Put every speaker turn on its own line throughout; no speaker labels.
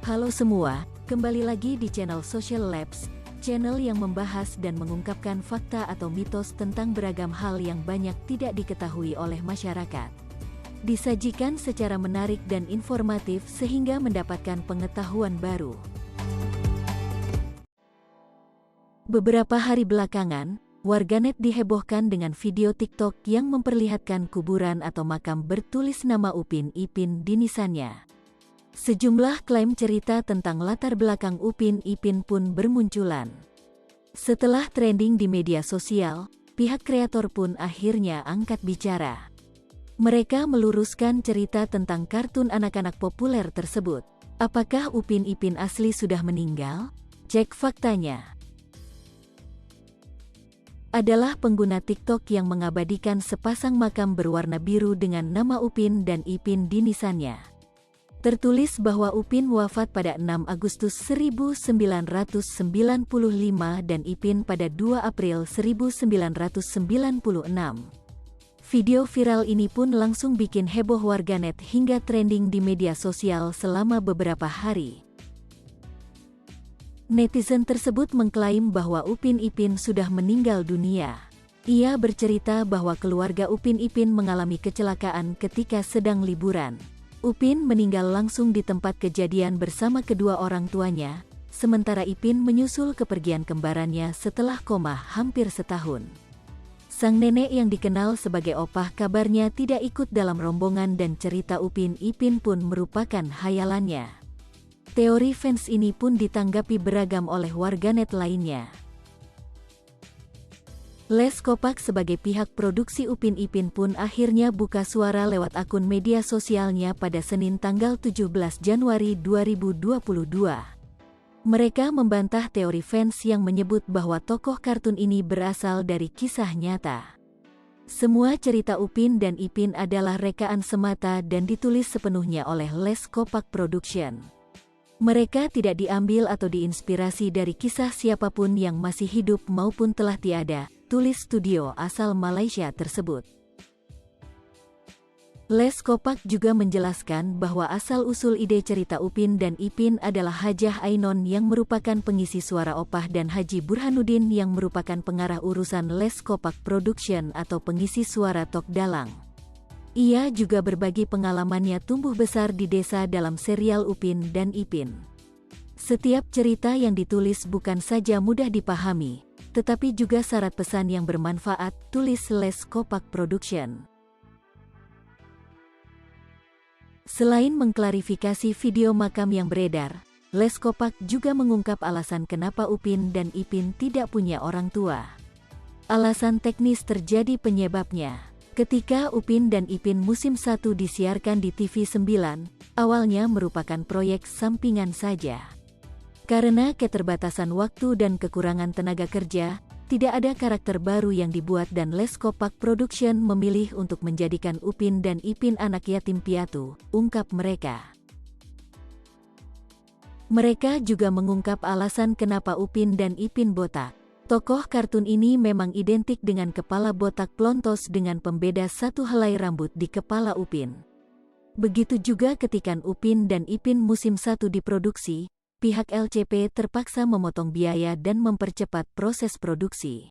Halo semua, kembali lagi di channel Social Labs, channel yang membahas dan mengungkapkan fakta atau mitos tentang beragam hal yang banyak tidak diketahui oleh masyarakat. Disajikan secara menarik dan informatif sehingga mendapatkan pengetahuan baru. Beberapa hari belakangan, warganet dihebohkan dengan video TikTok yang memperlihatkan kuburan atau makam bertulis nama Upin Ipin di nisannya. Sejumlah klaim cerita tentang latar belakang Upin Ipin pun bermunculan. Setelah trending di media sosial, pihak kreator pun akhirnya angkat bicara. Mereka meluruskan cerita tentang kartun anak-anak populer tersebut. Apakah Upin Ipin asli sudah meninggal? Cek faktanya. Adalah pengguna TikTok yang mengabadikan sepasang makam berwarna biru dengan nama Upin dan Ipin di nisannya. Tertulis bahwa Upin wafat pada 6 Agustus 1995 dan Ipin pada 2 April 1996. Video viral ini pun langsung bikin heboh warganet hingga trending di media sosial selama beberapa hari. Netizen tersebut mengklaim bahwa Upin Ipin sudah meninggal dunia. Ia bercerita bahwa keluarga Upin Ipin mengalami kecelakaan ketika sedang liburan. Upin meninggal langsung di tempat kejadian bersama kedua orang tuanya, sementara Ipin menyusul kepergian kembarannya setelah koma hampir setahun. Sang nenek yang dikenal sebagai opah kabarnya tidak ikut dalam rombongan dan cerita Upin Ipin pun merupakan hayalannya. Teori fans ini pun ditanggapi beragam oleh warganet lainnya. Les Kopak sebagai pihak produksi Upin Ipin pun akhirnya buka suara lewat akun media sosialnya pada Senin tanggal 17 Januari 2022. Mereka membantah teori fans yang menyebut bahwa tokoh kartun ini berasal dari kisah nyata. Semua cerita Upin dan Ipin adalah rekaan semata dan ditulis sepenuhnya oleh Les Kopak Production. Mereka tidak diambil atau diinspirasi dari kisah siapapun yang masih hidup maupun telah tiada, tulis studio asal Malaysia tersebut. Les Kopak juga menjelaskan bahwa asal-usul ide cerita Upin dan Ipin adalah Hajah Ainon yang merupakan pengisi suara opah dan Haji Burhanuddin yang merupakan pengarah urusan Les Kopak Production atau pengisi suara Tok Dalang. Ia juga berbagi pengalamannya tumbuh besar di desa dalam serial Upin dan Ipin. Setiap cerita yang ditulis bukan saja mudah dipahami, tetapi juga syarat pesan yang bermanfaat, tulis Les Kopak Production. Selain mengklarifikasi video makam yang beredar, Les Kopak juga mengungkap alasan kenapa Upin dan Ipin tidak punya orang tua. Alasan teknis terjadi penyebabnya. Ketika Upin dan Ipin musim 1 disiarkan di TV9, awalnya merupakan proyek sampingan saja. Karena keterbatasan waktu dan kekurangan tenaga kerja, tidak ada karakter baru yang dibuat dan Les Kopak Production memilih untuk menjadikan Upin dan Ipin anak yatim piatu, ungkap mereka. Mereka juga mengungkap alasan kenapa Upin dan Ipin botak. Tokoh kartun ini memang identik dengan kepala botak plontos dengan pembeda satu helai rambut di kepala Upin. Begitu juga ketika Upin dan Ipin musim 1 diproduksi, pihak LCP terpaksa memotong biaya dan mempercepat proses produksi.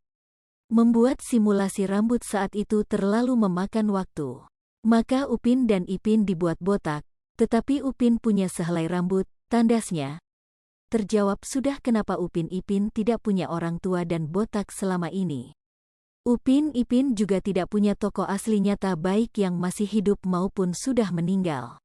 Membuat simulasi rambut saat itu terlalu memakan waktu. Maka Upin dan Ipin dibuat botak, tetapi Upin punya sehelai rambut, tandasnya. Terjawab sudah kenapa Upin Ipin tidak punya orang tua dan botak selama ini. Upin Ipin juga tidak punya tokoh asli nyata baik yang masih hidup maupun sudah meninggal.